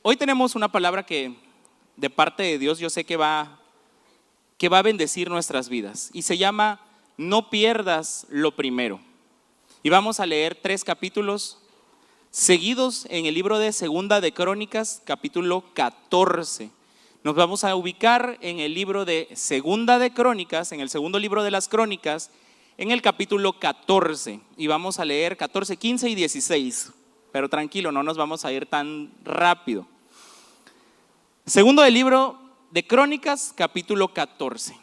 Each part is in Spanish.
hoy tenemos una palabra que de parte de Dios yo sé que va a bendecir nuestras vidas y se llama No pierdas lo primero. Y vamos a leer 3 capítulos seguidos en el libro de Segunda de Crónicas, capítulo 14. Nos vamos a ubicar en el libro de Segunda de Crónicas, en el segundo libro de las Crónicas, en el capítulo 14. Y vamos a leer 14, 15 y 16. Pero tranquilo, no nos vamos a ir tan rápido. Segundo del libro de Crónicas, capítulo 14.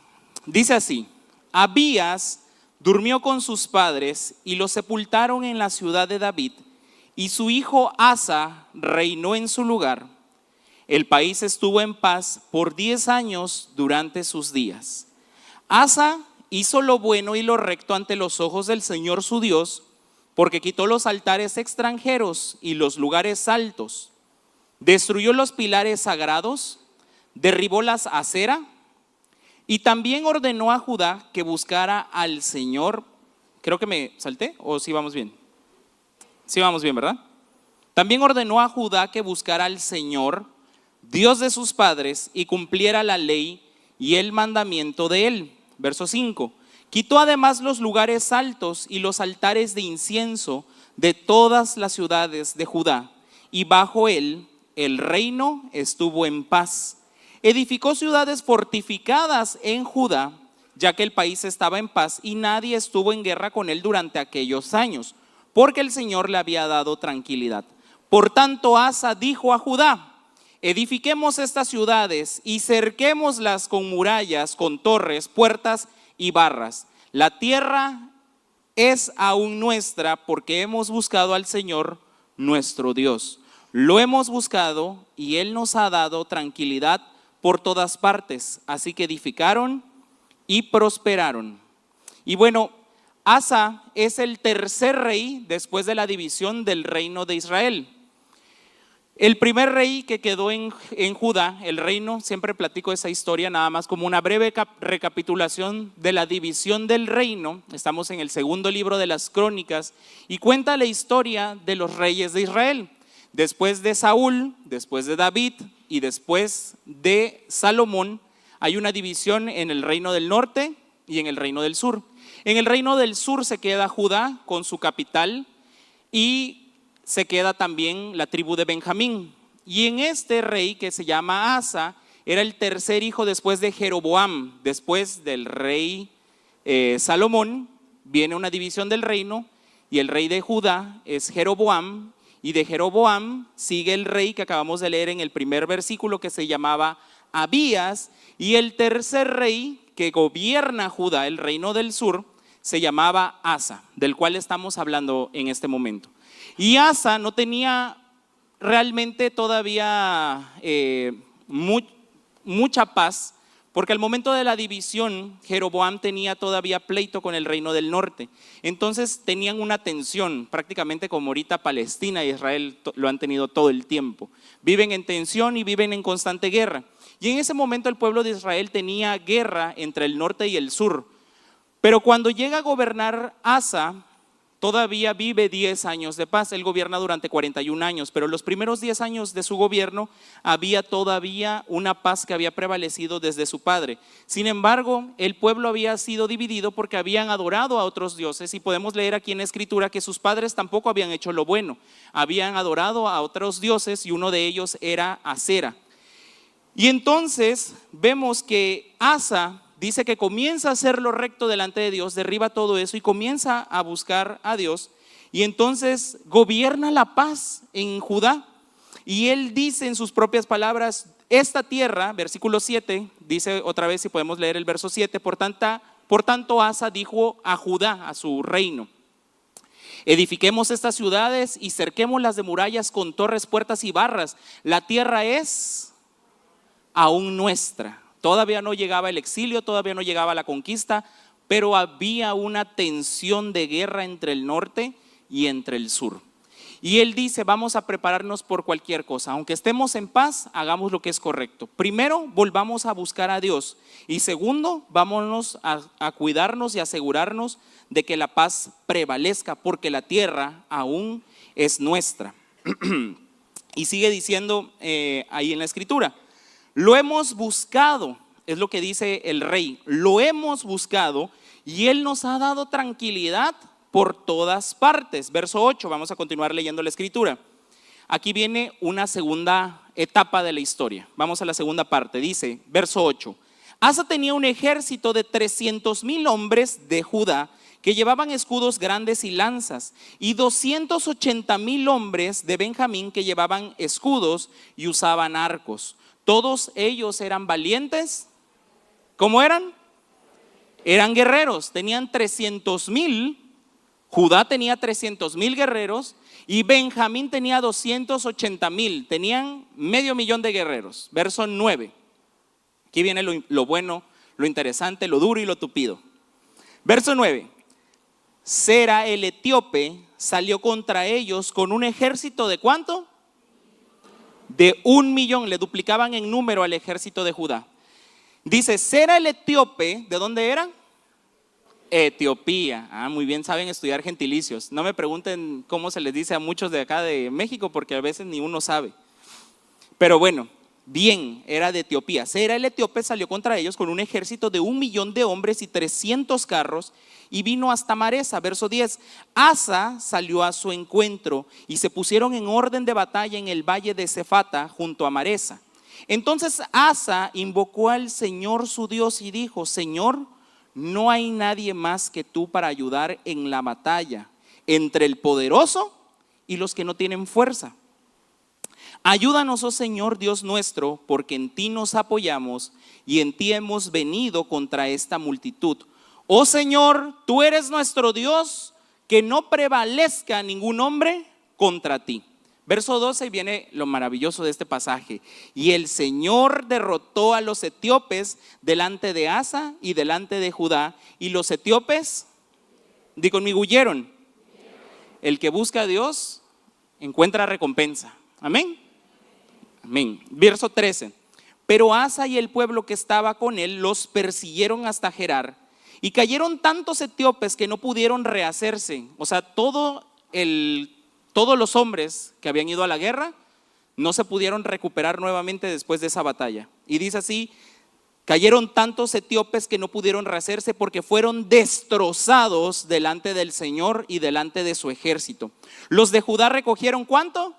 Dice así: Abías durmió con sus padres y los sepultaron en la ciudad de David, y su hijo Asa reinó en su lugar. El país estuvo en paz por 10 años durante sus días. Asa hizo lo bueno y lo recto ante los ojos del Señor su Dios, porque quitó los altares extranjeros y los lugares altos, destruyó los pilares sagrados, derribó las acera, y también ordenó a Judá que buscara al Señor. Creo que me salté, ¿o sí vamos bien? Sí vamos bien, ¿verdad? También ordenó a Judá que buscara al Señor, Dios de sus padres, y cumpliera la ley y el mandamiento de él. Verso 5. Quitó además los lugares altos y los altares de incienso de todas las ciudades de Judá, y bajo él el reino estuvo en paz. Edificó ciudades fortificadas en Judá, ya que el país estaba en paz y nadie estuvo en guerra con él durante aquellos años, porque el Señor le había dado tranquilidad. Por tanto, Asa dijo a Judá: edifiquemos estas ciudades y cerquémoslas con murallas, con torres, puertas y barras. La tierra es aún nuestra, porque hemos buscado al Señor nuestro Dios. Lo hemos buscado y Él nos ha dado tranquilidad por todas partes. Así que edificaron y prosperaron. Y bueno, Asa es el tercer rey después de la división del reino de Israel. El primer rey que quedó en Judá, el reino, siempre platico esa historia nada más como una breve recapitulación de la división del reino. Estamos en el segundo libro de las Crónicas y cuenta la historia de los reyes de Israel. Después de Saúl, después de David y después de Salomón, hay una división en el reino del norte y en el reino del sur. En el reino del sur se queda Judá con su capital y se queda también la tribu de Benjamín. Y en este rey que se llama Asa, era el tercer hijo después de Jeroboam. Después del rey Salomón viene una división del reino y el rey de Judá es Jeroboam, y de Jeroboam sigue el rey que acabamos de leer en el primer versículo, que se llamaba Abías, y el tercer rey que gobierna Judá, el reino del sur, se llamaba Asa, del cual estamos hablando en este momento. Y Asa no tenía realmente todavía mucha paz, porque al momento de la división Jeroboam tenía todavía pleito con el reino del norte. Entonces tenían una tensión, prácticamente como ahorita Palestina e Israel lo han tenido todo el tiempo. Viven en tensión y viven en constante guerra. Y en ese momento el pueblo de Israel tenía guerra entre el norte y el sur. Pero cuando llega a gobernar Asa, todavía vive 10 años de paz. Él gobierna durante 41 años, pero los primeros 10 años de su gobierno había todavía una paz que había prevalecido desde su padre. Sin embargo, el pueblo había sido dividido porque habían adorado a otros dioses, y podemos leer aquí en la escritura que sus padres tampoco habían hecho lo bueno. Habían adorado a otros dioses y uno de ellos era Acera. Y entonces vemos que Asa dice que comienza a hacer lo recto delante de Dios, derriba todo eso y comienza a buscar a Dios, y entonces gobierna la paz en Judá. Y él dice en sus propias palabras: esta tierra, versículo 7, dice otra vez, si podemos leer el verso 7, por tanto Asa dijo a Judá, a su reino: edifiquemos estas ciudades y cerquémoslas de murallas con torres, puertas y barras. La tierra es aún nuestra. Todavía no llegaba el exilio, todavía no llegaba la conquista, pero había una tensión de guerra entre el norte y entre el sur. Y él dice: vamos a prepararnos por cualquier cosa, aunque estemos en paz, hagamos lo que es correcto. Primero, volvamos a buscar a Dios, y segundo, vámonos a cuidarnos y asegurarnos de que la paz prevalezca, porque la tierra aún es nuestra. Y sigue diciendo ahí en la escritura, lo hemos buscado, es lo que dice el rey, lo hemos buscado y Él nos ha dado tranquilidad por todas partes. Verso 8, vamos a continuar leyendo la escritura. Aquí viene una segunda etapa de la historia. Vamos a la segunda parte. Dice, verso 8, Asa tenía un ejército de 300,000 hombres de Judá que llevaban escudos grandes y lanzas, y 280,000 hombres de Benjamín que llevaban escudos y usaban arcos. Todos ellos eran valientes. ¿Cómo eran? Eran guerreros, tenían 300,000. Judá tenía 300,000 guerreros y Benjamín tenía 280,000. Tenían 500,000 de guerreros. Verso 9. Aquí viene lo bueno, lo interesante, lo duro y lo tupido. Verso 9. Sera el etíope salió contra ellos con un ejército de ¿cuánto? De 1,000,000. Le duplicaban en número al ejército de Judá. Dice, Sera el etíope, ¿de dónde era? Etiopía. Muy bien, saben estudiar gentilicios. No me pregunten cómo se les dice a muchos de acá de México, porque a veces ni uno sabe. Pero bueno, bien, era de Etiopía. Sera el etíope salió contra ellos con un ejército de 1,000,000 de hombres y 300 carros y vino hasta Maresa. Verso 10, Asa salió a su encuentro y se pusieron en orden de batalla en el valle de Cefata junto a Maresa. Entonces Asa invocó al Señor su Dios y dijo, Señor, no hay nadie más que tú para ayudar en la batalla entre el poderoso y los que no tienen fuerza. Ayúdanos, oh Señor Dios nuestro, porque en ti nos apoyamos y en ti hemos venido contra esta multitud. Oh Señor, tú eres nuestro Dios, que no prevalezca ningún hombre contra ti. Verso 12 viene lo maravilloso de este pasaje. Y el Señor derrotó a los etíopes delante de Asa y delante de Judá. Y los etíopes, di conmigo, huyeron. El que busca a Dios encuentra recompensa. Amén. Amén. Verso 13. Pero Asa y el pueblo que estaba con él los persiguieron hasta Gerar. Y cayeron tantos etíopes que no pudieron rehacerse. O sea, todos los hombres que habían ido a la guerra no se pudieron recuperar nuevamente después de esa batalla. Y dice así, cayeron tantos etíopes que no pudieron rehacerse porque fueron destrozados delante del Señor y delante de su ejército. Los de Judá recogieron ¿cuánto?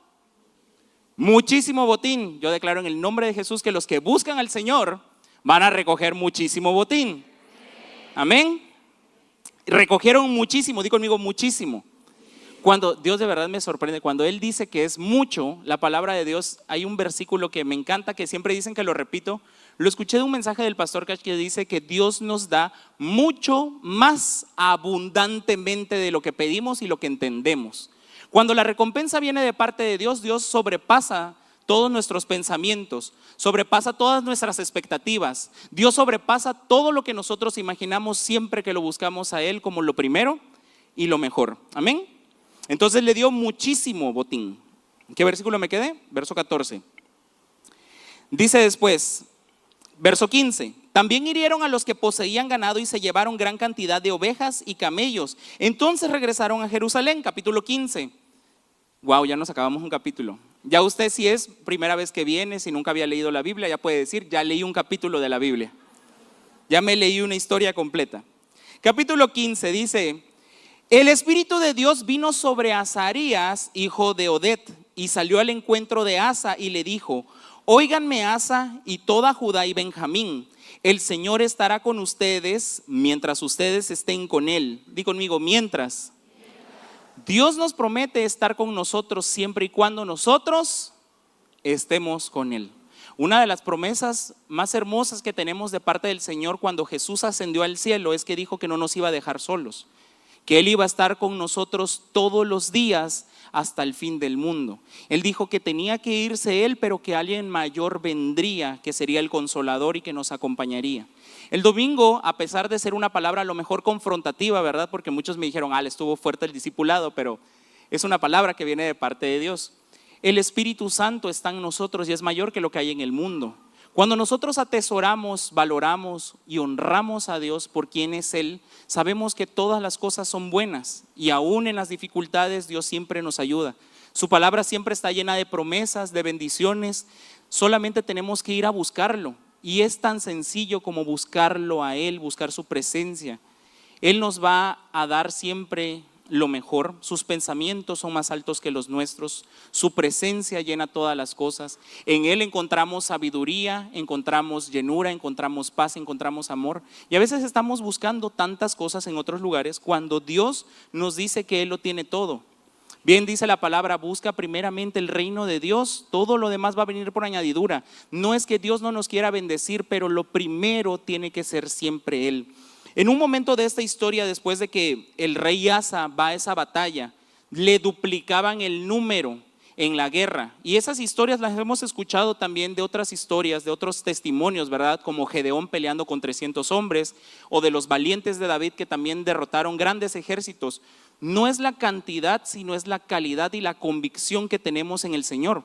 Muchísimo botín. Yo declaro en el nombre de Jesús que los que buscan al Señor van a recoger muchísimo botín. Amén. Recogieron muchísimo, di conmigo muchísimo. Cuando Dios de verdad me sorprende, cuando Él dice que es mucho, la palabra de Dios, hay un versículo que me encanta, que siempre dicen que lo repito. Lo escuché de un mensaje del pastor Cash que dice que Dios nos da mucho más abundantemente de lo que pedimos y lo que entendemos. Cuando la recompensa viene de parte de Dios, Dios sobrepasa todos nuestros pensamientos, sobrepasa todas nuestras expectativas. Dios sobrepasa todo lo que nosotros imaginamos siempre que lo buscamos a Él como lo primero y lo mejor. Amén. Entonces le dio muchísimo botín. ¿En qué versículo me quedé? Verso 14. Dice después, verso 15. También hirieron a los que poseían ganado y se llevaron gran cantidad de ovejas y camellos. Entonces regresaron a Jerusalén. Capítulo 15. Wow, ya nos acabamos un capítulo. Ya usted, si es primera vez que viene, si nunca había leído la Biblia, ya puede decir, ya leí un capítulo de la Biblia. Ya me leí una historia completa. Capítulo 15 dice, el Espíritu de Dios vino sobre Azarías, hijo de Oded, y salió al encuentro de Asa y le dijo, óiganme Asa y toda Judá y Benjamín, el Señor estará con ustedes mientras ustedes estén con Él. Di conmigo, mientras. Dios nos promete estar con nosotros siempre y cuando nosotros estemos con Él. Una de las promesas más hermosas que tenemos de parte del Señor cuando Jesús ascendió al cielo es que dijo que no nos iba a dejar solos, que Él iba a estar con nosotros todos los días hasta el fin del mundo. Él dijo que tenía que irse Él, pero que alguien mayor vendría, que sería el Consolador y que nos acompañaría. El domingo, a pesar de ser una palabra a lo mejor confrontativa, ¿verdad? Porque muchos me dijeron, estuvo fuerte el discipulado, pero es una palabra que viene de parte de Dios. El Espíritu Santo está en nosotros y es mayor que lo que hay en el mundo. Cuando nosotros atesoramos, valoramos y honramos a Dios por quien es Él, sabemos que todas las cosas son buenas y aún en las dificultades Dios siempre nos ayuda. Su palabra siempre está llena de promesas, de bendiciones. Solamente tenemos que ir a buscarlo. Y es tan sencillo como buscarlo a Él, buscar su presencia. Él nos va a dar siempre lo mejor. Sus pensamientos son más altos que los nuestros. Su presencia llena todas las cosas. En Él encontramos sabiduría, encontramos llenura, encontramos paz, encontramos amor. Y a veces estamos buscando tantas cosas en otros lugares cuando Dios nos dice que Él lo tiene todo. Bien dice la palabra, busca primeramente el reino de Dios, todo lo demás va a venir por añadidura. No es que Dios no nos quiera bendecir, pero lo primero tiene que ser siempre Él. En un momento de esta historia, después de que el rey Asa va a esa batalla, le duplicaban el número en la guerra. Y esas historias las hemos escuchado también de otras historias, de otros testimonios, ¿verdad? Como Gedeón peleando con 300 hombres, o de los valientes de David que también derrotaron grandes ejércitos. No es la cantidad, sino es la calidad y la convicción que tenemos en el Señor.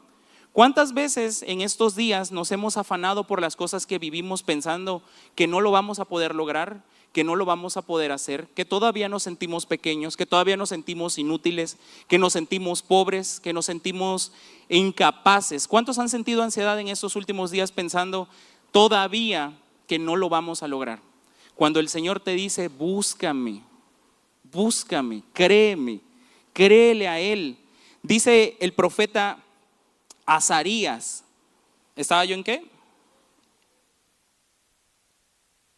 ¿Cuántas veces en estos días nos hemos afanado por las cosas que vivimos pensando que no lo vamos a poder lograr, que no lo vamos a poder hacer, que todavía nos sentimos pequeños, que todavía nos sentimos inútiles, que nos sentimos pobres, que nos sentimos incapaces? ¿Cuántos han sentido ansiedad en estos últimos días pensando todavía que no lo vamos a lograr? Cuando el Señor te dice, búscame, créeme, créele a Él. Dice el profeta Azarías, ¿estaba yo en qué?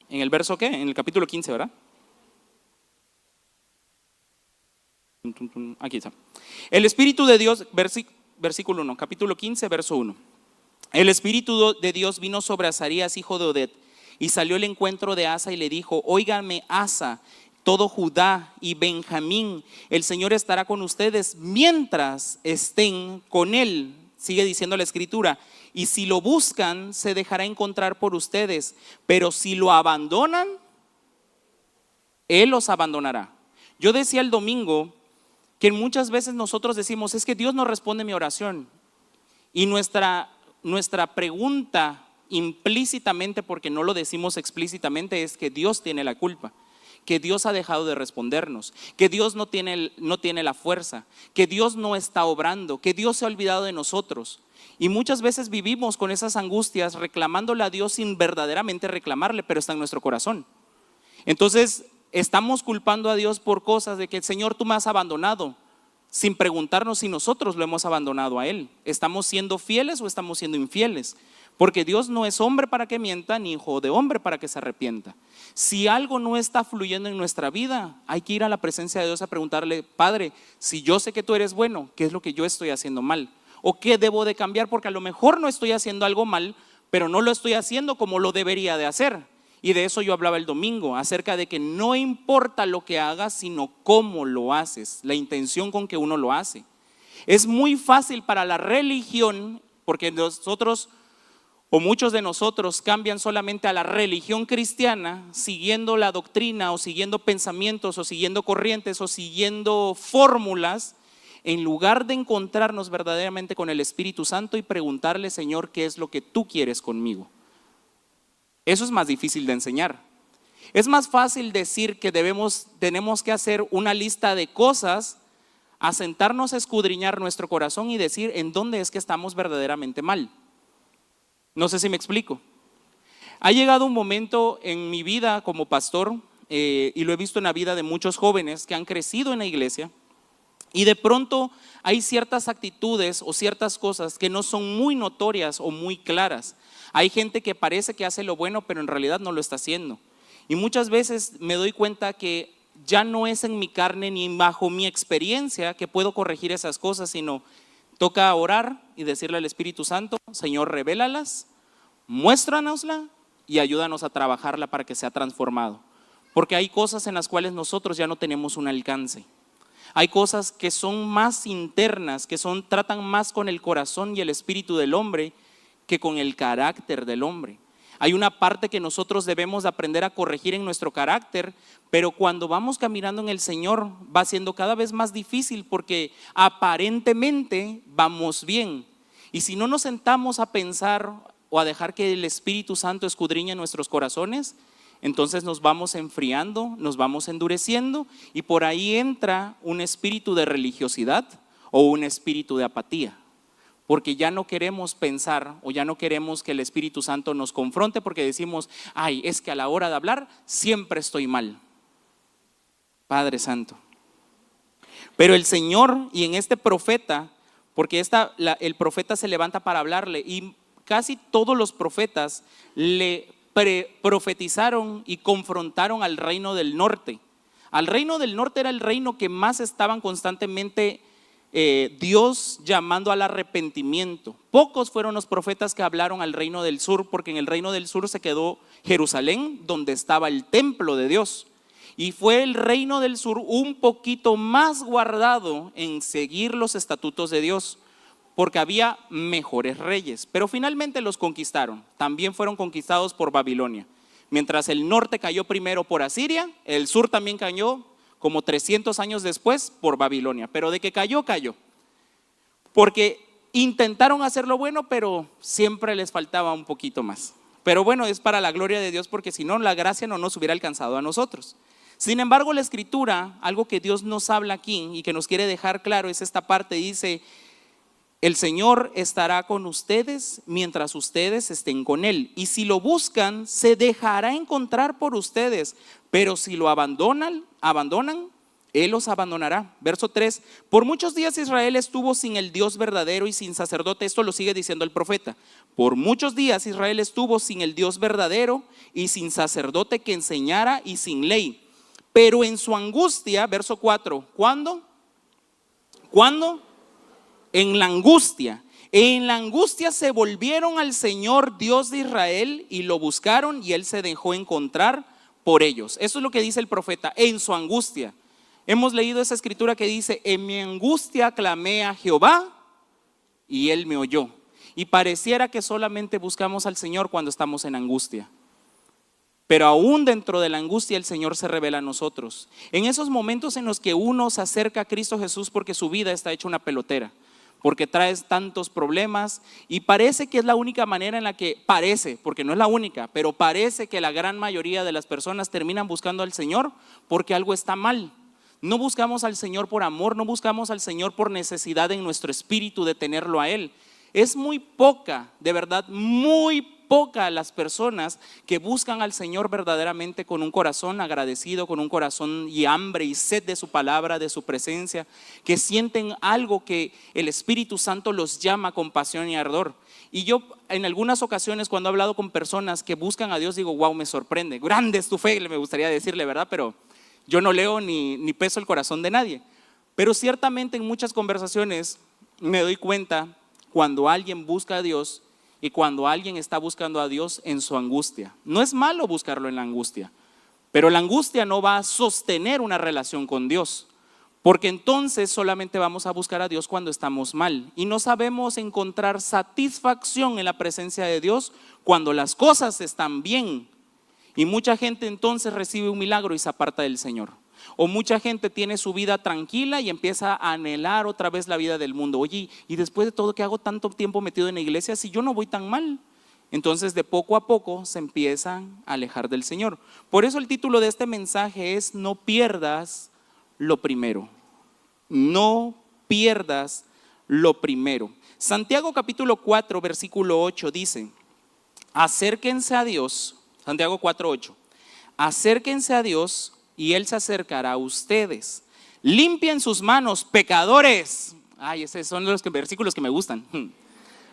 ¿En el verso qué? En el capítulo 15, ¿verdad? Aquí está. El Espíritu de Dios, versículo 1, capítulo 15, verso 1. El Espíritu de Dios vino sobre Azarías, hijo de Oded, y salió al encuentro de Asa y le dijo, óigame Asa, todo Judá y Benjamín, el Señor estará con ustedes mientras estén con Él. Sigue diciendo la Escritura, y si lo buscan, se dejará encontrar por ustedes, pero si lo abandonan, Él los abandonará. Yo decía el domingo que muchas veces nosotros decimos, es que Dios no responde mi oración. Y nuestra pregunta implícitamente, porque no lo decimos explícitamente, es que Dios tiene la culpa, que Dios ha dejado de respondernos, que Dios no tiene la fuerza, que Dios no está obrando, que Dios se ha olvidado de nosotros. Y muchas veces vivimos con esas angustias reclamándole a Dios sin verdaderamente reclamarle, pero está en nuestro corazón. Entonces estamos culpando a Dios por cosas de que el Señor, tú me has abandonado, sin preguntarnos si nosotros lo hemos abandonado a Él. ¿Estamos siendo fieles o estamos siendo infieles? Porque Dios no es hombre para que mienta, ni hijo de hombre para que se arrepienta. Si algo no está fluyendo en nuestra vida, hay que ir a la presencia de Dios a preguntarle, Padre, si yo sé que tú eres bueno, ¿qué es lo que yo estoy haciendo mal? ¿O qué debo de cambiar? Porque a lo mejor no estoy haciendo algo mal, pero no lo estoy haciendo como lo debería de hacer. Y de eso yo hablaba el domingo, acerca de que no importa lo que hagas, sino cómo lo haces, la intención con que uno lo hace. Es muy fácil para la religión, porque nosotros o muchos de nosotros cambian solamente a la religión cristiana siguiendo la doctrina o siguiendo pensamientos o siguiendo corrientes o siguiendo fórmulas, en lugar de encontrarnos verdaderamente con el Espíritu Santo y preguntarle, Señor, ¿qué es lo que tú quieres conmigo? Eso es más difícil de enseñar. Es más fácil decir que tenemos que hacer una lista de cosas, a sentarnos a escudriñar nuestro corazón y decir en dónde es que estamos verdaderamente mal. No sé si me explico. Ha llegado un momento en mi vida como pastor, y lo he visto en la vida de muchos jóvenes que han crecido en la iglesia, y de pronto hay ciertas actitudes o ciertas cosas que no son muy notorias o muy claras. Hay gente que parece que hace lo bueno, pero en realidad no lo está haciendo. Y muchas veces me doy cuenta que ya no es en mi carne ni bajo mi experiencia que puedo corregir esas cosas, sino toca orar y decirle al Espíritu Santo, Señor, revélalas, muéstranosla y ayúdanos a trabajarla para que sea transformado. Porque hay cosas en las cuales nosotros ya no tenemos un alcance. Hay cosas que son más internas, que tratan más con el corazón y el espíritu del hombre que con el carácter del hombre. Hay una parte que nosotros debemos aprender a corregir en nuestro carácter, pero cuando vamos caminando en el Señor va siendo cada vez más difícil porque aparentemente vamos bien. Y si no nos sentamos a pensar o a dejar que el Espíritu Santo escudriñe nuestros corazones, entonces nos vamos enfriando, nos vamos endureciendo y por ahí entra un espíritu de religiosidad o un espíritu de apatía, porque ya no queremos pensar o ya no queremos que el Espíritu Santo nos confronte porque decimos, ay, es que a la hora de hablar siempre estoy mal. Padre Santo. Pero el Señor, y en este profeta, porque el profeta se levanta para hablarle, y casi todos los profetas le profetizaron y confrontaron al reino del norte. Al reino del norte era el reino que más estaban constantemente Dios llamando al arrepentimiento. Pocos fueron los profetas que hablaron al reino del sur, porque en el reino del sur se quedó Jerusalén, donde estaba el templo de Dios. Y fue el reino del sur un poquito más guardado en seguir los estatutos de Dios, porque había mejores reyes. Pero finalmente los conquistaron. También fueron conquistados por Babilonia. Mientras el norte cayó primero por Asiria, el sur también cayó como 300 años después por Babilonia. Pero de que cayó, cayó. Porque intentaron hacer lo bueno, pero siempre les faltaba un poquito más. Pero bueno, es para la gloria de Dios, porque si no, la gracia no nos hubiera alcanzado a nosotros. Sin embargo, la Escritura, algo que Dios nos habla aquí y que nos quiere dejar claro es esta parte, dice: el Señor estará con ustedes mientras ustedes estén con Él, y si lo buscan, se dejará encontrar por ustedes, pero si lo abandonan, Él los abandonará. Verso 3, por muchos días Israel estuvo sin el Dios verdadero y sin sacerdote. Esto lo sigue diciendo el profeta. Por muchos días Israel estuvo sin el Dios verdadero y sin sacerdote que enseñara y sin ley. Pero en su angustia, verso 4, ¿cuándo? En la angustia se volvieron al Señor Dios de Israel y lo buscaron, y Él se dejó encontrar por ellos. Eso es lo que dice el profeta, en su angustia. Hemos leído esa escritura que dice: en mi angustia clamé a Jehová y Él me oyó. Y pareciera que solamente buscamos al Señor cuando estamos en angustia. Pero aún dentro de la angustia el Señor se revela a nosotros. En esos momentos en los que uno se acerca a Cristo Jesús porque su vida está hecha una pelotera, porque traes tantos problemas y parece que es la única manera en la que, porque no es la única, pero parece que la gran mayoría de las personas terminan buscando al Señor porque algo está mal. No buscamos al Señor por amor, no buscamos al Señor por necesidad en nuestro espíritu de tenerlo a Él. Es muy poca, de verdad, muy poca las personas que buscan al Señor verdaderamente con un corazón agradecido, con un corazón y hambre y sed de su palabra, de su presencia, que sienten algo que el Espíritu Santo los llama con pasión y ardor. Y yo en algunas ocasiones cuando he hablado con personas que buscan a Dios digo: wow, me sorprende, grande es tu fe, me gustaría decirle, ¿verdad? Pero yo no leo ni peso el corazón de nadie. Pero ciertamente en muchas conversaciones me doy cuenta cuando alguien busca a Dios y cuando alguien está buscando a Dios en su angustia. No es malo buscarlo en la angustia, pero la angustia no va a sostener una relación con Dios, porque entonces solamente vamos a buscar a Dios cuando estamos mal y no sabemos encontrar satisfacción en la presencia de Dios cuando las cosas están bien. Y mucha gente entonces recibe un milagro y se aparta del Señor. O mucha gente tiene su vida tranquila y empieza a anhelar otra vez la vida del mundo. Oye, y después de todo que hago tanto tiempo metido en la iglesia, si yo no voy tan mal. Entonces de poco a poco se empiezan a alejar del Señor. Por eso el título de este mensaje es: no pierdas lo primero. No pierdas lo primero. Santiago capítulo 4 versículo 8 dice: acérquense a Dios. Santiago 4:8. Acérquense a Dios y Él se acercará a ustedes. Limpien sus manos, pecadores. Ay, esos son los versículos que me gustan.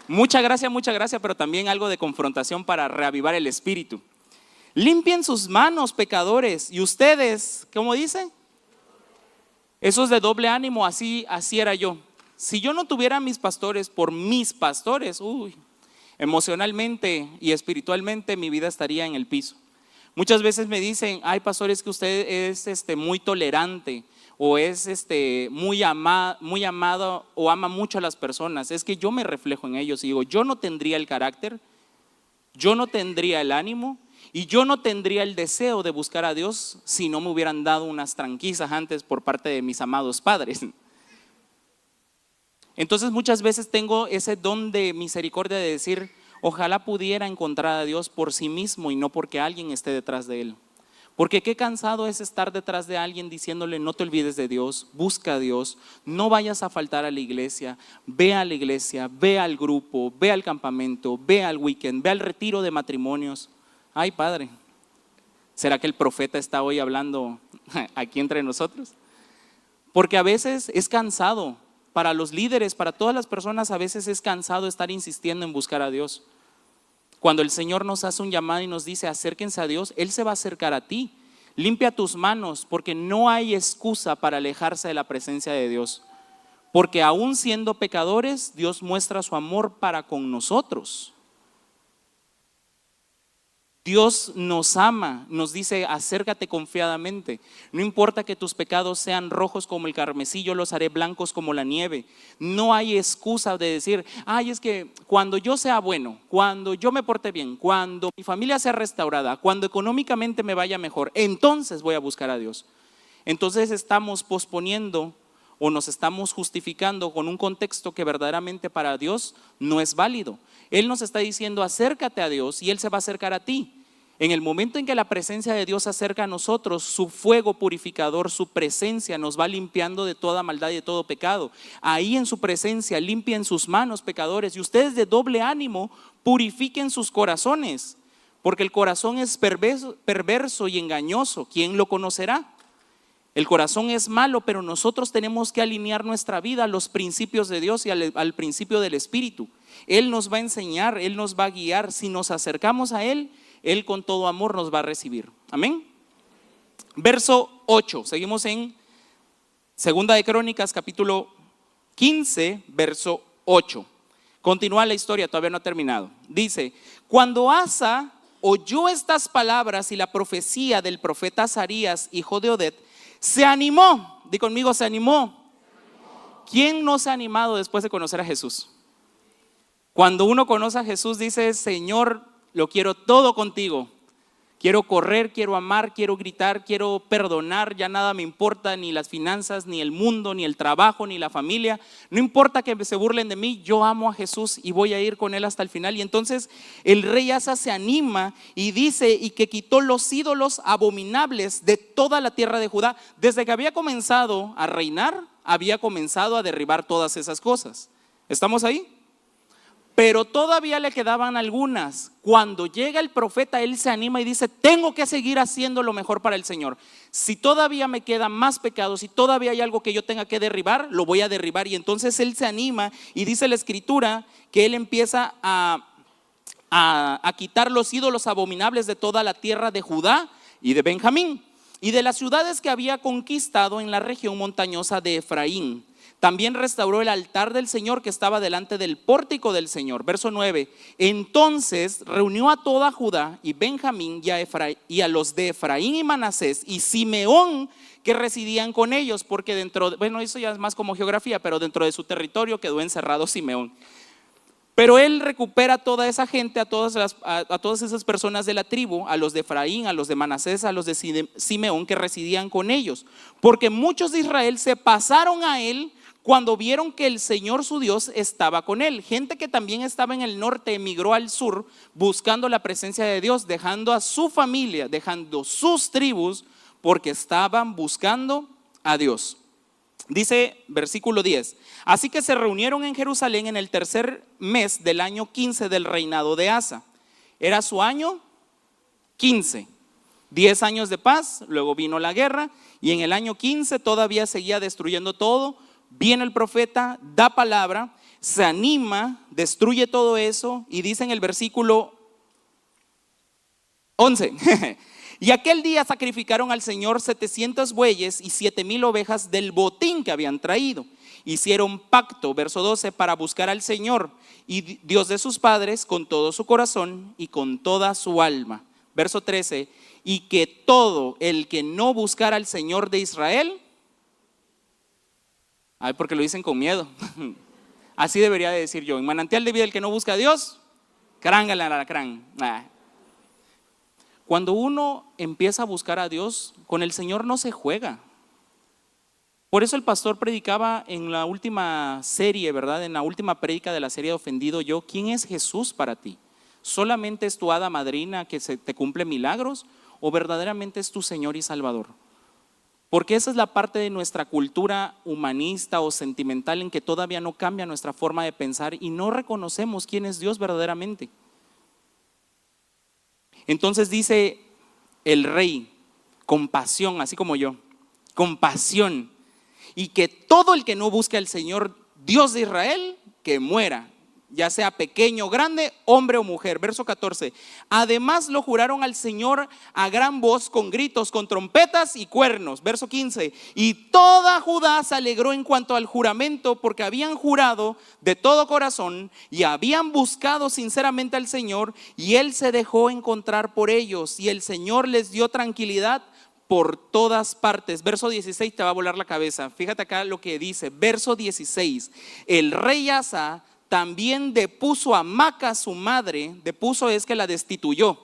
Mucha gracia, pero también algo de confrontación para reavivar el espíritu. Limpien sus manos, pecadores. Y ustedes, ¿cómo dice? Esos de doble ánimo, así era yo. Si yo no tuviera a mis pastores por mis pastores, emocionalmente y espiritualmente mi vida estaría en el piso. Muchas veces me dicen: ay, pastor, es que usted es muy tolerante, o es muy amado, o ama mucho a las personas. Es que yo me reflejo en ellos y digo: yo no tendría el carácter, yo no tendría el ánimo y yo no tendría el deseo de buscar a Dios si no me hubieran dado unas tranquillas antes por parte de mis amados padres. Entonces muchas veces tengo ese don de misericordia de decir: ojalá pudiera encontrar a Dios por sí mismo y no porque alguien esté detrás de él. Porque qué cansado es estar detrás de alguien diciéndole no te olvides de Dios, busca a Dios, no vayas a faltar a la iglesia, ve al grupo, ve al campamento, ve al weekend, ve al retiro de matrimonios. Ay, padre, ¿será que el profeta está hoy hablando aquí entre nosotros? Porque a veces es cansado, para los líderes, para todas las personas, a veces es cansado estar insistiendo en buscar a Dios. Cuando el Señor nos hace un llamado y nos dice acérquense a Dios, Él se va a acercar a ti. Limpia tus manos, porque no hay excusa para alejarse de la presencia de Dios. Porque aún siendo pecadores, Dios muestra su amor para con nosotros. Dios nos ama, nos dice acércate confiadamente. No importa que tus pecados sean rojos como el carmesí, yo los haré blancos como la nieve. No hay excusa de decir, ay, es que cuando yo sea bueno, cuando yo me porte bien, cuando mi familia sea restaurada, cuando económicamente me vaya mejor, entonces voy a buscar a Dios. Entonces estamos posponiendo o nos estamos justificando con un contexto que verdaderamente para Dios no es válido. Él nos está diciendo acércate a Dios y Él se va a acercar a ti. En el momento en que la presencia de Dios se acerca a nosotros, su fuego purificador, su presencia nos va limpiando de toda maldad y de todo pecado. Ahí en su presencia limpien sus manos, pecadores, y ustedes de doble ánimo purifiquen sus corazones, porque el corazón es perverso y engañoso. ¿Quién lo conocerá? El corazón es malo, pero nosotros tenemos que alinear nuestra vida a los principios de Dios y al principio del Espíritu. Él nos va a enseñar, Él nos va a guiar. Si nos acercamos a Él, Él con todo amor nos va a recibir. Amén. Verso 8, seguimos en Segunda de Crónicas, capítulo 15, verso 8. Continúa la historia, todavía no ha terminado. Dice, cuando Asa oyó estas palabras y la profecía del profeta Azarías, hijo de Oded, se animó. Di conmigo, se animó. ¿Quién no se ha animado después de conocer a Jesús? Cuando uno conoce a Jesús dice, Señor, lo quiero todo contigo. Quiero correr, quiero amar, quiero gritar, quiero perdonar. Ya nada me importa, ni las finanzas, ni el mundo, ni el trabajo, ni la familia. No importa que se burlen de mí, yo amo a Jesús y voy a ir con Él hasta el final. Y entonces el rey Asa se anima y dice, y que quitó los ídolos abominables de toda la tierra de Judá. Desde que había comenzado a reinar, había comenzado a derribar todas esas cosas. ¿Estamos ahí? Pero todavía le quedaban algunas. Cuando llega el profeta, él se anima y dice, tengo que seguir haciendo lo mejor para el Señor. Si todavía me quedan más pecados, si todavía hay algo que yo tenga que derribar, lo voy a derribar. Y entonces él se anima y dice la escritura que él empieza a quitar los ídolos abominables de toda la tierra de Judá y de Benjamín y de las ciudades que había conquistado en la región montañosa de Efraín. También restauró el altar del Señor que estaba delante del pórtico del Señor. Verso 9. Entonces reunió a toda Judá y Benjamín y a los de Efraín y Manasés y Simeón que residían con ellos, porque eso ya es más como geografía, pero dentro de su territorio quedó encerrado Simeón. Pero él recupera a toda esa gente, a todas esas personas de la tribu, a los de Efraín, a los de Manasés, a los de Simeón que residían con ellos, porque muchos de Israel se pasaron a él cuando vieron que el Señor su Dios estaba con él. Gente que también estaba en el norte emigró al sur buscando la presencia de Dios, dejando a su familia, dejando sus tribus, porque estaban buscando a Dios. Dice versículo 10, así que se reunieron en Jerusalén en el tercer mes del año 15 del reinado de Asa. Era su año 15, 10 años de paz, luego vino la guerra y en el año 15 todavía seguía destruyendo todo. Viene el profeta, da palabra, se anima, destruye todo eso y dice en el versículo 11, y aquel día sacrificaron al Señor 700 bueyes y 7,000 ovejas del botín que habían traído. Hicieron pacto, verso 12, para buscar al Señor y Dios de sus padres con todo su corazón y con toda su alma. Verso 13, y que todo el que no buscara al Señor de Israel, porque lo dicen con miedo. Así debería de decir yo. En manantial de vida el que no busca a Dios, crángal al alacrán. Cuando uno empieza a buscar a Dios, con el Señor no se juega. Por eso el pastor predicaba en la última serie, ¿verdad? En la última prédica de la serie de Ofendido Yo, ¿quién es Jesús para ti? ¿Solamente es tu hada madrina que te cumple milagros? o verdaderamente es tu Señor y Salvador? Porque esa es la parte de nuestra cultura humanista o sentimental en que todavía no cambia nuestra forma de pensar y no reconocemos quién es Dios verdaderamente. Entonces dice el rey, con pasión, así como yo, con pasión, y que todo el que no busque al Señor Dios de Israel, que muera, ya sea pequeño, grande, hombre o mujer. Verso 14. Además lo juraron al Señor a gran voz, con gritos, con trompetas y cuernos. Verso 15. Y toda Judá se alegró en cuanto al juramento, porque habían jurado de todo corazón y habían buscado sinceramente al Señor, y Él se dejó encontrar por ellos, y el Señor les dio tranquilidad por todas partes. Verso 16 te va a volar la cabeza. Fíjate acá lo que dice. Verso 16. El rey Asa también depuso a Maca su madre. Depuso es que la destituyó.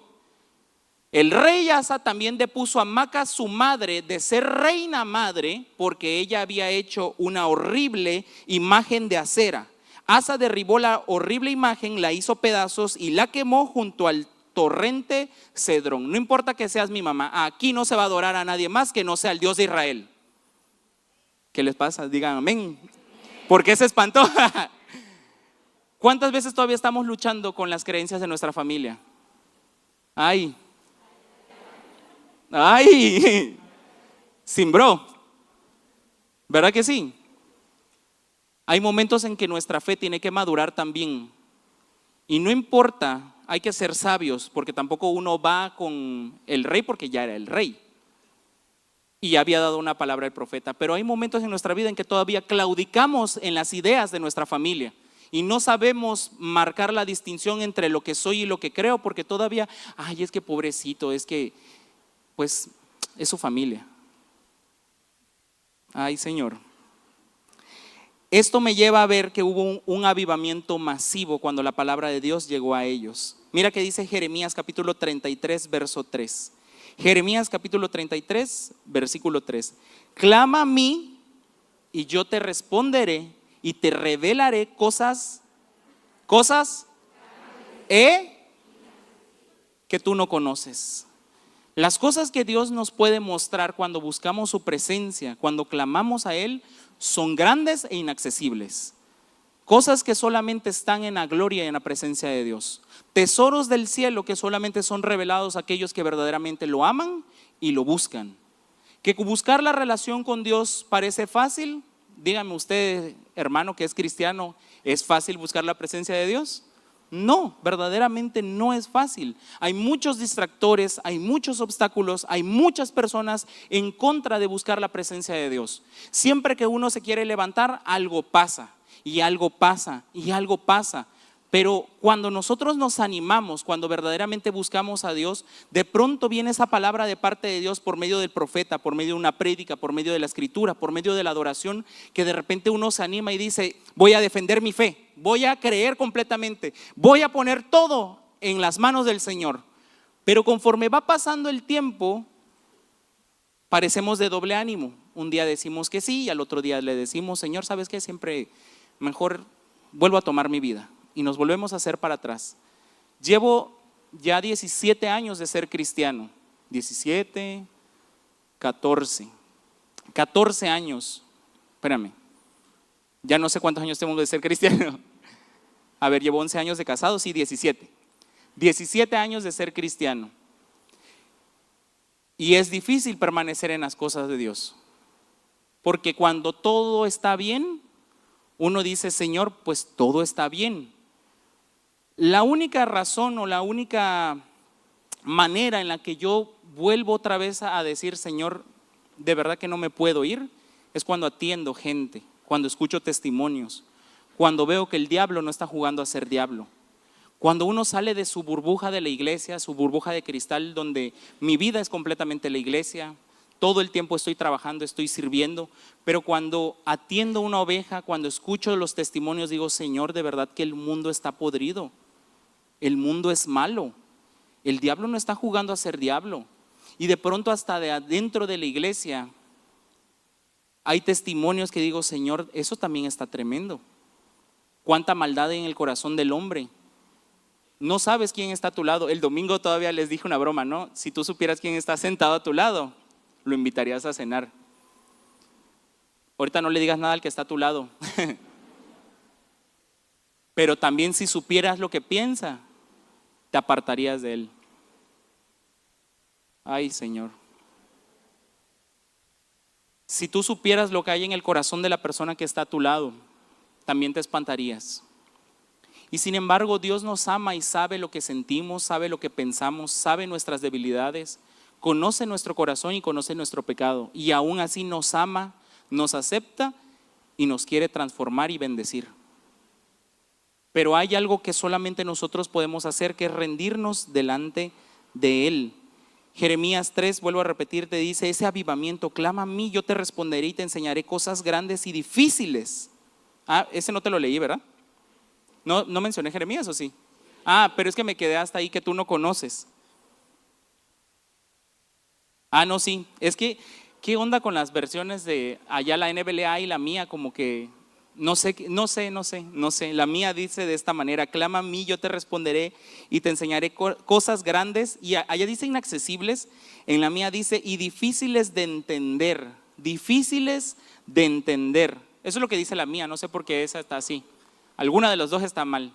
El rey Asa también depuso a Maca su madre de ser reina madre, porque ella había hecho una horrible imagen de acera. Asa derribó la horrible imagen, la hizo pedazos y la quemó junto al torrente Cedrón. No importa que seas mi mamá, aquí no se va a adorar a nadie más que no sea el Dios de Israel. ¿Qué les pasa? Digan amén. ¿Por qué se espantó? ¿Cuántas veces todavía estamos luchando con las creencias de nuestra familia? Ay, simbró, ¿verdad que sí? Hay momentos en que nuestra fe tiene que madurar también. Y no importa, hay que ser sabios, porque tampoco uno va con el rey porque ya era el rey y ya había dado una palabra al profeta. Pero hay momentos en nuestra vida en que todavía claudicamos en las ideas de nuestra familia y no sabemos marcar la distinción entre lo que soy y lo que creo, porque todavía, es que pobrecito, es que pues es su familia. Ay, Señor. Esto me lleva a ver que hubo un avivamiento masivo cuando la palabra de Dios llegó a ellos. Mira que dice Jeremías capítulo 33, verso 3. Jeremías capítulo 33, versículo 3. Clama a mí y yo te responderé y te revelaré cosas que tú no conoces. Las cosas que Dios nos puede mostrar cuando buscamos su presencia, cuando clamamos a Él, son grandes e inaccesibles. Cosas que solamente están en la gloria y en la presencia de Dios. Tesoros del cielo que solamente son revelados a aquellos que verdaderamente lo aman y lo buscan. Que buscar la relación con Dios parece fácil. Dígame usted, hermano, que es cristiano, ¿es fácil buscar la presencia de Dios? No, verdaderamente no es fácil. Hay muchos distractores, hay muchos obstáculos, hay muchas personas en contra de buscar la presencia de Dios. Siempre que uno se quiere levantar, algo pasa, y algo pasa, y algo pasa. Pero cuando nosotros nos animamos, cuando verdaderamente buscamos a Dios, de pronto viene esa palabra de parte de Dios por medio del profeta, por medio de una prédica, por medio de la escritura, por medio de la adoración, que de repente uno se anima y dice: voy a defender mi fe, voy a creer completamente, voy a poner todo en las manos del Señor. Pero conforme va pasando el tiempo, parecemos de doble ánimo. Un día decimos que sí y al otro día le decimos: Señor, ¿sabes qué? Siempre mejor vuelvo a tomar mi vida. Y nos volvemos a hacer para atrás. Llevo ya 17 años de ser cristiano. 17, 14 años. Espérame, ya no sé cuántos años tengo de ser cristiano. A ver, llevo 11 años de casado, sí, 17 años de ser cristiano. Y es difícil permanecer en las cosas de Dios, porque cuando todo está bien, uno dice: Señor, pues todo está bien. La única razón o la única manera en la que yo vuelvo otra vez a decir: Señor, de verdad que no me puedo ir, es cuando atiendo gente, cuando escucho testimonios, cuando veo que el diablo no está jugando a ser diablo. Cuando uno sale de su burbuja de la iglesia, su burbuja de cristal, donde mi vida es completamente la iglesia, todo el tiempo estoy trabajando, estoy sirviendo, pero cuando atiendo una oveja, cuando escucho los testimonios, digo: Señor, de verdad que el mundo está podrido, el mundo es malo, el diablo no está jugando a ser diablo. Y de pronto hasta de adentro de la iglesia hay testimonios que digo: Señor, eso también está tremendo. Cuánta maldad hay en el corazón del hombre. No sabes quién está a tu lado. El domingo todavía les dije una broma, ¿no? Si tú supieras quién está sentado a tu lado, lo invitarías a cenar. Ahorita no le digas nada al que está a tu lado. Pero también si supieras lo que piensa, te apartarías de él. Ay, Señor. Si tú supieras lo que hay en el corazón de la persona que está a tu lado, también te espantarías. Y sin embargo, Dios nos ama y sabe lo que sentimos, sabe lo que pensamos, sabe nuestras debilidades, conoce nuestro corazón y conoce nuestro pecado. Y aún así nos ama, nos acepta y nos quiere transformar y bendecir. Pero hay algo que solamente nosotros podemos hacer, que es rendirnos delante de Él. Jeremías 3, vuelvo a repetir, te dice: ese avivamiento, clama a mí, yo te responderé y te enseñaré cosas grandes y difíciles. Ese no te lo leí, ¿verdad? No mencioné Jeremías, ¿o sí? Pero es que me quedé hasta ahí, que tú no conoces. No, sí, es que, ¿qué onda con las versiones de allá la NBLA y la mía? Como que, no sé, la mía dice de esta manera: clama a mí, yo te responderé y te enseñaré cosas grandes. Y allá dice inaccesibles, en la mía dice y difíciles de entender, difíciles de entender. Eso es lo que dice la mía, no sé por qué esa está así. Alguna de los dos está mal.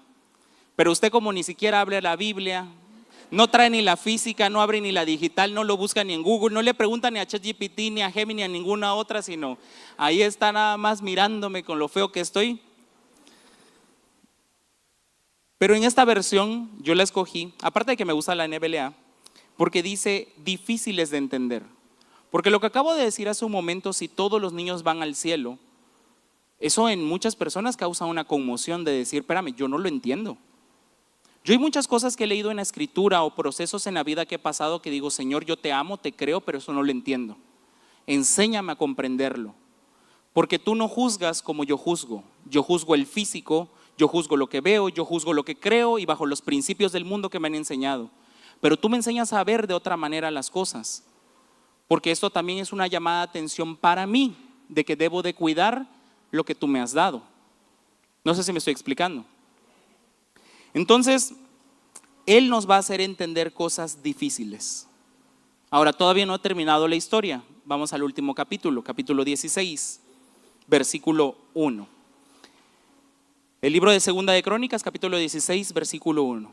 Pero usted, como ni siquiera abre la Biblia, no trae ni la física, no abre ni la digital, no lo busca ni en Google, no le pregunta ni a ChatGPT, ni a Gemini, ni a ninguna otra, sino ahí está nada más mirándome con lo feo que estoy. Pero en esta versión yo la escogí, aparte de que me gusta la NBLA, porque dice difíciles de entender. Porque lo que acabo de decir hace un momento, si todos los niños van al cielo, eso en muchas personas causa una conmoción de decir: espérame, yo no lo entiendo. Yo hay muchas cosas que he leído en la escritura o procesos en la vida que he pasado que digo: Señor, yo te amo, te creo, pero eso no lo entiendo. Enséñame a comprenderlo. Porque tú no juzgas como yo juzgo. Yo juzgo el físico, yo juzgo lo que veo, yo juzgo lo que creo y bajo los principios del mundo que me han enseñado. Pero tú me enseñas a ver de otra manera las cosas. Porque esto también es una llamada de atención para mí, de que debo de cuidar lo que tú me has dado. No sé si me estoy explicando. Entonces, Él nos va a hacer entender cosas difíciles. Ahora, todavía no he terminado la historia. Vamos al último capítulo, capítulo 16, versículo 1. El libro de Segunda de Crónicas, capítulo 16, versículo 1.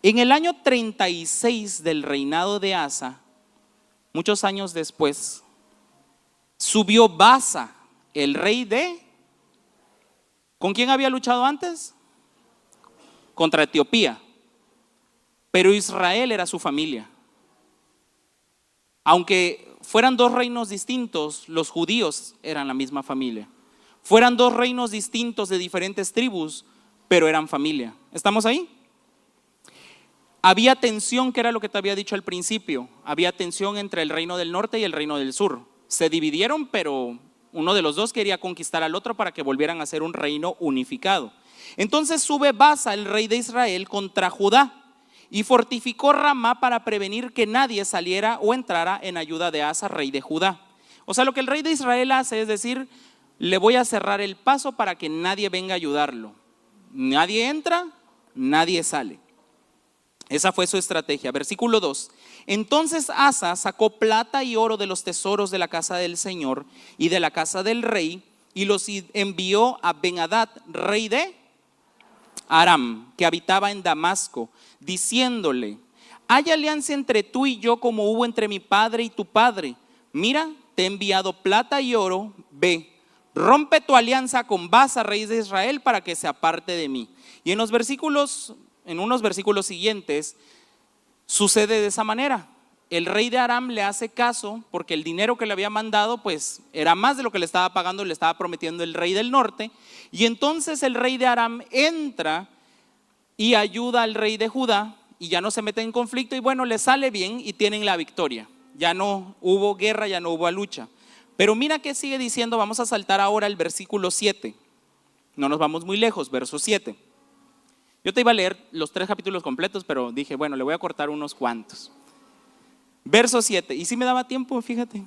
En el año 36 del reinado de Asa, muchos años después, subió Baasa, el rey de... ¿Con quién había luchado antes? Contra Etiopía. Pero Israel era su familia. Aunque fueran dos reinos distintos, los judíos eran la misma familia. Fueran dos reinos distintos de diferentes tribus, pero eran familia. ¿Estamos ahí? Había tensión, que era lo que te había dicho al principio. Había tensión entre el reino del norte y el reino del sur. Se dividieron, pero uno de los dos quería conquistar al otro para que volvieran a ser un reino unificado. Entonces sube Baasa, el rey de Israel, contra Judá y fortificó Ramá para prevenir que nadie saliera o entrara en ayuda de Asa, rey de Judá. O sea, lo que el rey de Israel hace es decir: le voy a cerrar el paso para que nadie venga a ayudarlo. Nadie entra, nadie sale. Esa fue su estrategia. Versículo 2. Entonces Asa sacó plata y oro de los tesoros de la casa del Señor y de la casa del rey y los envió a Ben-Hadad, rey de Aram, que habitaba en Damasco, diciéndole: hay alianza entre tú y yo como hubo entre mi padre y tu padre. Mira, te he enviado plata y oro, ve, rompe tu alianza con Baasa, rey de Israel, para que se aparte de mí. Y en unos versículos siguientes sucede de esa manera. El rey de Aram le hace caso porque el dinero que le había mandado pues era más de lo que le estaba pagando, le estaba prometiendo el rey del norte. Y entonces el rey de Aram entra y ayuda al rey de Judá y ya no se mete en conflicto y bueno, le sale bien y tienen la victoria. Ya no hubo guerra, ya no hubo lucha. Pero mira que sigue diciendo. Vamos a saltar ahora al versículo 7. No nos vamos muy lejos, verso 7. Yo te iba a leer los 3 capítulos completos, pero dije, bueno, le voy a cortar unos cuantos. Verso 7, y si me daba tiempo, fíjate.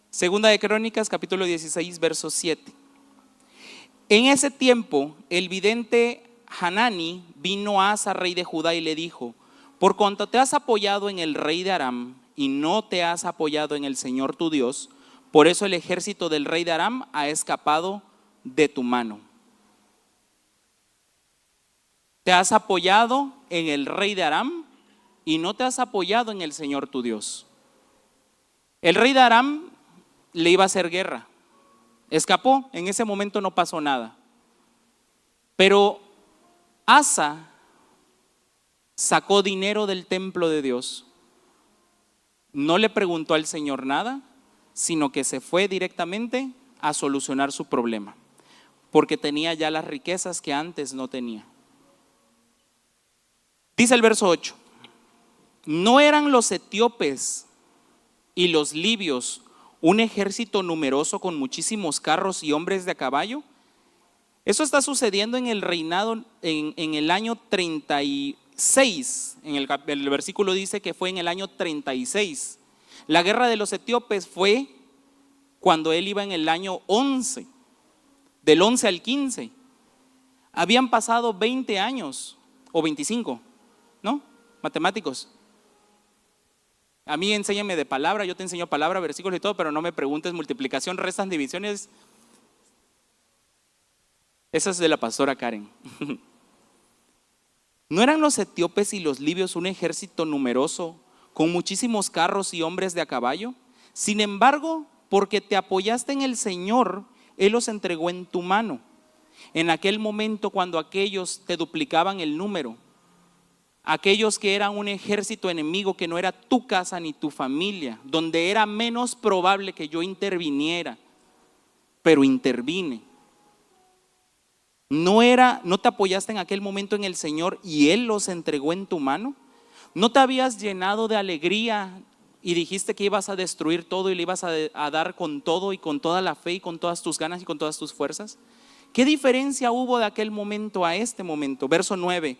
Segunda de Crónicas, capítulo 16, verso 7. En ese tiempo, el vidente Hanani vino a Asa, rey de Judá, y le dijo: por cuanto te has apoyado en el rey de Aram y no te has apoyado en el Señor tu Dios, por eso el ejército del rey de Aram ha escapado de tu mano. Te has apoyado en el rey de Aram y no te has apoyado en el Señor tu Dios. El rey de Aram le iba a hacer guerra. Escapó, en ese momento no pasó nada. Pero Asa sacó dinero del templo de Dios. No le preguntó al Señor nada, sino que se fue directamente a solucionar su problema, porque tenía ya las riquezas que antes no tenía. Dice el verso 8: ¿no eran los etíopes y los libios un ejército numeroso con muchísimos carros y hombres de a caballo? Eso está sucediendo en el reinado, en el año 36. El versículo dice que fue en el año 36. La guerra de los etíopes fue cuando él iba en el año 11, del 11 al 15. Habían pasado 20 años o 25, ¿no? Matemáticos. A mí enséñame de palabra, yo te enseño palabra, versículos y todo, pero no me preguntes multiplicación, restas, divisiones. Esa es de la pastora Karen. ¿No eran los etíopes y los libios un ejército numeroso con muchísimos carros y hombres de a caballo? Sin embargo, porque te apoyaste en el Señor, Él los entregó en tu mano. En aquel momento, cuando aquellos te duplicaban el número, aquellos que eran un ejército enemigo, que no era tu casa ni tu familia, donde era menos probable que yo interviniera, pero intervine. ¿No te apoyaste en aquel momento en el Señor y Él los entregó en tu mano? ¿No te habías llenado de alegría y dijiste que ibas a destruir todo y le ibas a dar con todo y con toda la fe y con todas tus ganas y con todas tus fuerzas? ¿Qué diferencia hubo de aquel momento a este momento? Verso 9: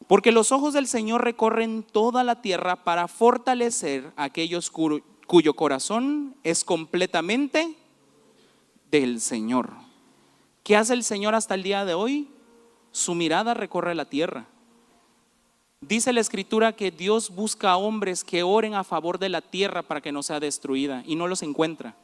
porque los ojos del Señor recorren toda la tierra para fortalecer a aquellos cuyo corazón es completamente del Señor. ¿Qué hace el Señor hasta el día de hoy? Su mirada recorre la tierra. Dice la Escritura que Dios busca a hombres que oren a favor de la tierra para que no sea destruida, y no los encuentra.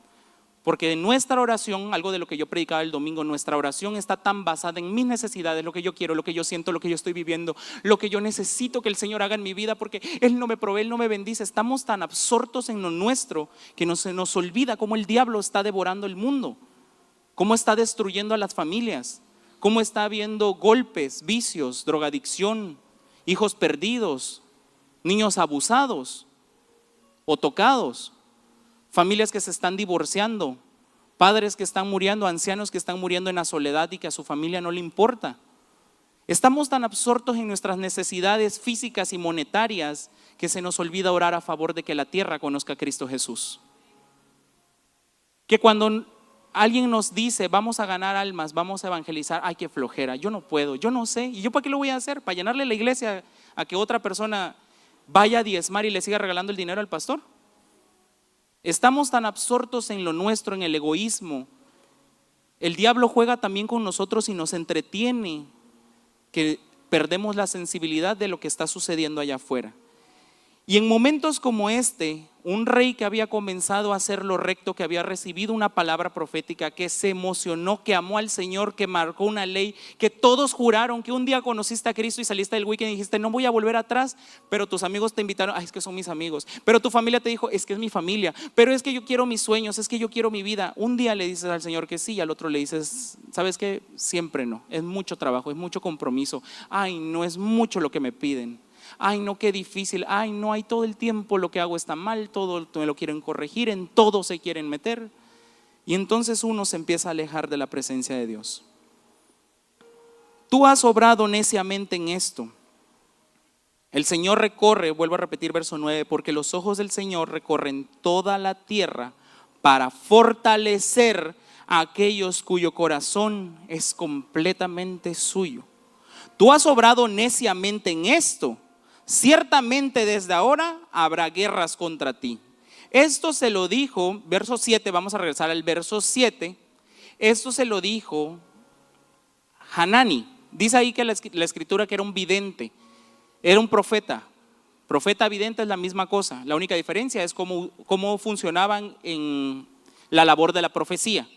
Porque en nuestra oración, algo de lo que yo predicaba el domingo, nuestra oración está tan basada en mis necesidades, lo que yo quiero, lo que yo siento, lo que yo estoy viviendo, lo que yo necesito que el Señor haga en mi vida, porque Él no me provee, Él no me bendice. Estamos tan absortos en lo nuestro que se nos olvida cómo el diablo está devorando el mundo, cómo está destruyendo a las familias, cómo está habiendo golpes, vicios, drogadicción, hijos perdidos, niños abusados o tocados, familias que se están divorciando, padres que están muriendo, ancianos que están muriendo en la soledad y que a su familia no le importa. Estamos tan absortos en nuestras necesidades físicas y monetarias que se nos olvida orar a favor de que la tierra conozca a Cristo Jesús. Que cuando alguien nos dice: vamos a ganar almas, vamos a evangelizar, ay, qué flojera, yo no puedo, yo no sé. ¿Y yo para qué lo voy a hacer? ¿Para llenarle la iglesia a que otra persona vaya a diezmar y le siga regalando el dinero al pastor? Estamos tan absortos en lo nuestro, en el egoísmo. El diablo juega también con nosotros y nos entretiene, que perdemos la sensibilidad de lo que está sucediendo allá afuera. Y en momentos como este, un rey que había comenzado a hacer lo recto, que había recibido una palabra profética, que se emocionó, que amó al Señor, que marcó una ley, que todos juraron, que un día conociste a Cristo y saliste del weekend y dijiste: no voy a volver atrás, pero tus amigos te invitaron: ay, es que son mis amigos. Pero tu familia te dijo: es que es mi familia, pero es que yo quiero mis sueños, es que yo quiero mi vida. Un día le dices al Señor que sí y al otro le dices: ¿sabes qué? Siempre no, es mucho trabajo, es mucho compromiso. Ay, no, es mucho lo que me piden. Ay, no, qué difícil. Ay, no, hay todo el tiempo lo que hago está mal, todo me lo quieren corregir, en todo se quieren meter. Y entonces uno se empieza a alejar de la presencia de Dios. Tú has obrado neciamente en esto. El Señor recorre, vuelvo a repetir verso 9, porque los ojos del Señor recorren toda la tierra para fortalecer a aquellos cuyo corazón es completamente suyo. Tú has obrado neciamente en esto. Ciertamente desde ahora habrá guerras contra ti. Esto se lo dijo, verso 7, vamos a regresar al verso 7. Esto se lo dijo Hanani. Dice ahí que la escritura que era un vidente, era un profeta. Profeta vidente es la misma cosa, la única diferencia es cómo funcionaban en la labor de la profecía.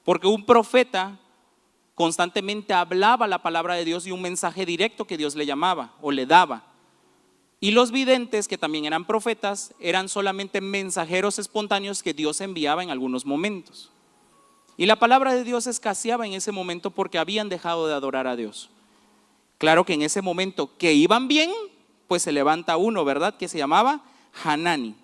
Porque un profeta constantemente hablaba la palabra de Dios y un mensaje directo que Dios le llamaba o le daba. Y los videntes, que también eran profetas, eran solamente mensajeros espontáneos que Dios enviaba en algunos momentos. Y la palabra de Dios escaseaba en ese momento porque habían dejado de adorar a Dios. Claro que en ese momento que iban bien, pues se levanta uno, ¿verdad? Que se llamaba Hanani.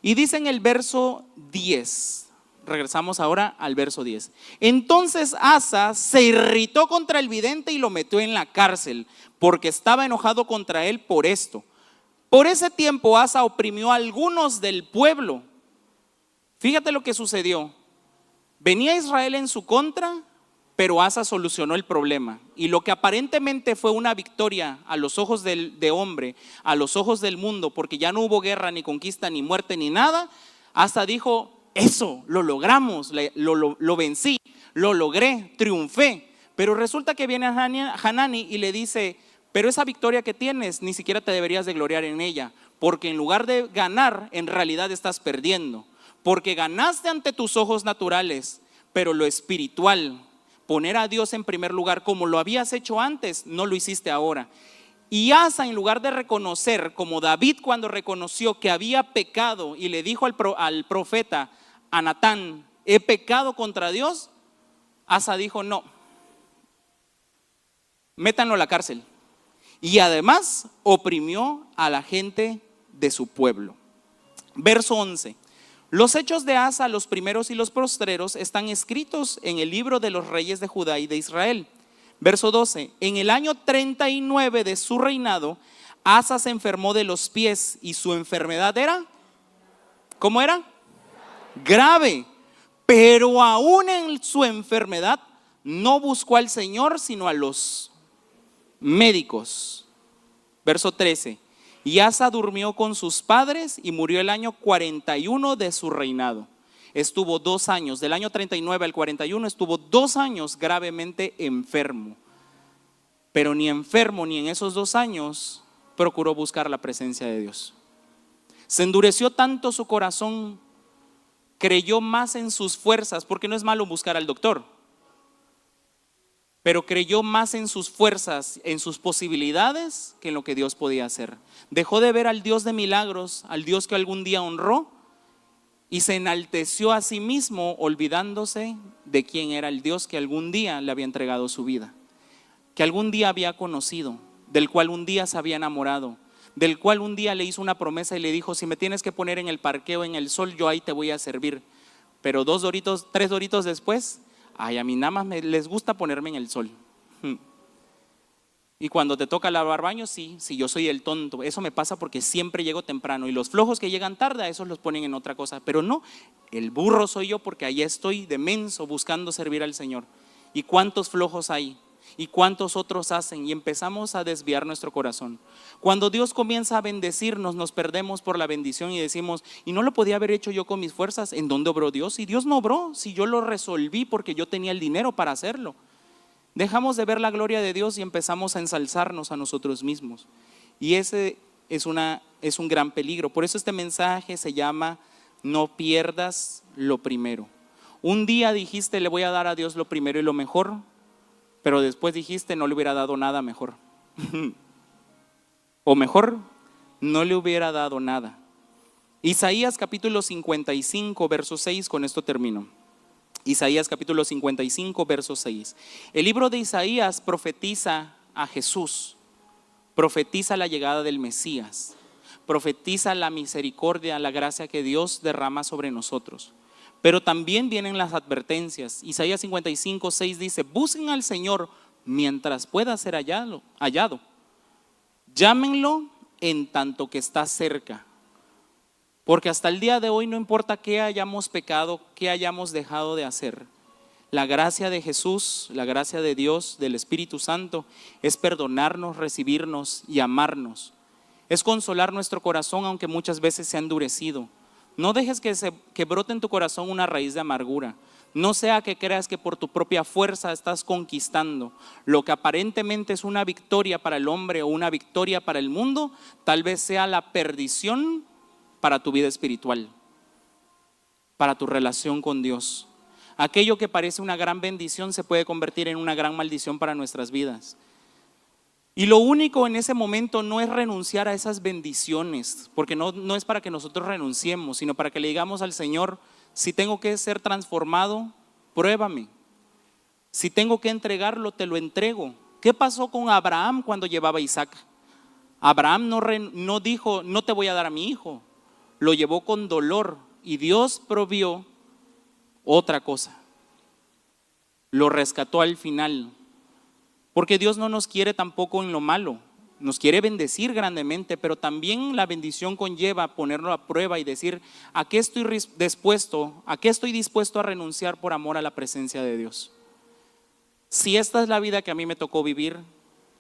Y dice en el verso 10, regresamos ahora al verso 10. Entonces Asa se irritó contra el vidente y lo metió en la cárcel, porque estaba enojado contra él por esto. Por ese tiempo Asa oprimió a algunos del pueblo. Fíjate lo que sucedió. Venía Israel en su contra, pero Asa solucionó el problema. Y lo que aparentemente fue una victoria a los ojos de hombre, a los ojos del mundo, porque ya no hubo guerra, ni conquista, ni muerte, ni nada, Asa dijo, eso, lo logramos, lo vencí, lo logré, triunfé. Pero resulta que viene Hanani y le dice, pero esa victoria que tienes, ni siquiera te deberías de gloriar en ella, porque en lugar de ganar, en realidad estás perdiendo. Porque ganaste ante tus ojos naturales, pero lo espiritual, poner a Dios en primer lugar como lo habías hecho antes, no lo hiciste ahora. Y Asa, en lugar de reconocer, como David cuando reconoció que había pecado y le dijo al profeta, a Natán, he pecado contra Dios, Asa dijo, no, métanlo a la cárcel. Y además oprimió a la gente de su pueblo. Verso 11. Los hechos de Asa, los primeros y los postreros, están escritos en el libro de los reyes de Judá y de Israel. Verso 12. En el año 39 de su reinado, Asa se enfermó de los pies y su enfermedad era, ¿cómo era? Grave. Pero aún en su enfermedad no buscó al Señor sino a los médicos. Verso 13. Y Asa durmió con sus padres y murió el año 41 de su reinado. Estuvo 2 años, del año 39 al 41 estuvo 2 años gravemente enfermo. Pero ni enfermo ni en esos 2 años procuró buscar la presencia de Dios. Se endureció tanto su corazón, creyó más en sus fuerzas, porque no es malo buscar al doctor, pero creyó más en sus fuerzas, en sus posibilidades, que en lo que Dios podía hacer. Dejó de ver al Dios de milagros, al Dios que algún día honró, y se enalteció a sí mismo, olvidándose de quién era el Dios que algún día le había entregado su vida, que algún día había conocido, del cual un día se había enamorado, del cual un día le hizo una promesa y le dijo, si me tienes que poner en el parqueo, en el sol, yo ahí te voy a servir. Pero 2 doritos, 3 doritos después, ay, a mí nada más les gusta ponerme en el sol. Y cuando te toca lavar baños, sí, yo soy el tonto. Eso me pasa porque siempre llego temprano. Y los flojos que llegan tarde, a esos los ponen en otra cosa. Pero no, el burro soy yo porque ahí estoy de menso buscando servir al Señor. ¿Y cuántos flojos hay? ¿Y cuántos otros hacen? Y empezamos a desviar nuestro corazón. Cuando Dios comienza a bendecirnos, nos perdemos por la bendición y decimos, y no lo podía haber hecho yo con mis fuerzas. ¿En dónde obró Dios? Y Dios no obró, si yo lo resolví porque yo tenía el dinero para hacerlo. Dejamos de ver la gloria de Dios y empezamos a ensalzarnos a nosotros mismos. Y ese es un gran peligro. Por eso este mensaje se llama, no pierdas lo primero. Un día dijiste, le voy a dar a Dios lo primero y lo mejor, pero después dijiste, no le hubiera dado nada mejor. O mejor, no le hubiera dado nada. Isaías capítulo 55, verso 6, con esto termino. Isaías capítulo 55, verso 6. El libro de Isaías profetiza a Jesús, profetiza la llegada del Mesías, profetiza la misericordia, la gracia que Dios derrama sobre nosotros. Pero también vienen las advertencias. Isaías 55, 6 dice, busquen al Señor mientras pueda ser hallado. Llámenlo en tanto que está cerca. Porque hasta el día de hoy no importa qué hayamos pecado, qué hayamos dejado de hacer. La gracia de Jesús, la gracia de Dios, del Espíritu Santo, es perdonarnos, recibirnos y amarnos. Es consolar nuestro corazón aunque muchas veces se ha endurecido. No dejes que brote en tu corazón una raíz de amargura. No sea que creas que por tu propia fuerza estás conquistando lo que aparentemente es una victoria para el hombre o una victoria para el mundo, tal vez sea la perdición para tu vida espiritual, para tu relación con Dios. Aquello que parece una gran bendición se puede convertir en una gran maldición para nuestras vidas. Y lo único en ese momento no es renunciar a esas bendiciones, porque no es para que nosotros renunciemos, sino para que le digamos al Señor: si tengo que ser transformado, pruébame. Si tengo que entregarlo, te lo entrego. ¿Qué pasó con Abraham cuando llevaba a Isaac? Abraham no dijo: no te voy a dar a mi hijo. Lo llevó con dolor y Dios provió otra cosa. Lo rescató al final. Porque Dios no nos quiere tampoco en lo malo, nos quiere bendecir grandemente, pero también la bendición conlleva ponerlo a prueba y decir: ¿a qué estoy dispuesto a renunciar por amor a la presencia de Dios? Si esta es la vida que a mí me tocó vivir,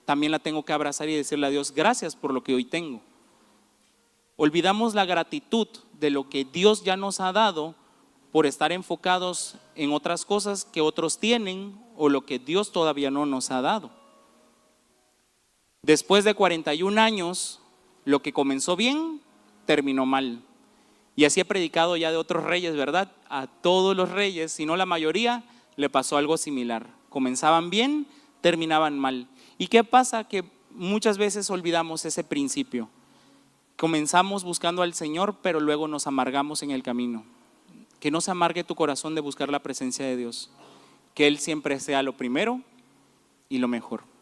también la tengo que abrazar y decirle a Dios: gracias por lo que hoy tengo. Olvidamos la gratitud de lo que Dios ya nos ha dado por estar enfocados en otras cosas que otros tienen o lo que Dios todavía no nos ha dado. Después de 41 años, lo que comenzó bien, terminó mal. Y así he predicado ya de otros reyes, ¿verdad? A todos los reyes, si no la mayoría, le pasó algo similar. Comenzaban bien, terminaban mal. ¿Y qué pasa? Que muchas veces olvidamos ese principio. Comenzamos buscando al Señor, pero luego nos amargamos en el camino. Que no se amargue tu corazón de buscar la presencia de Dios. Que Él siempre sea lo primero y lo mejor.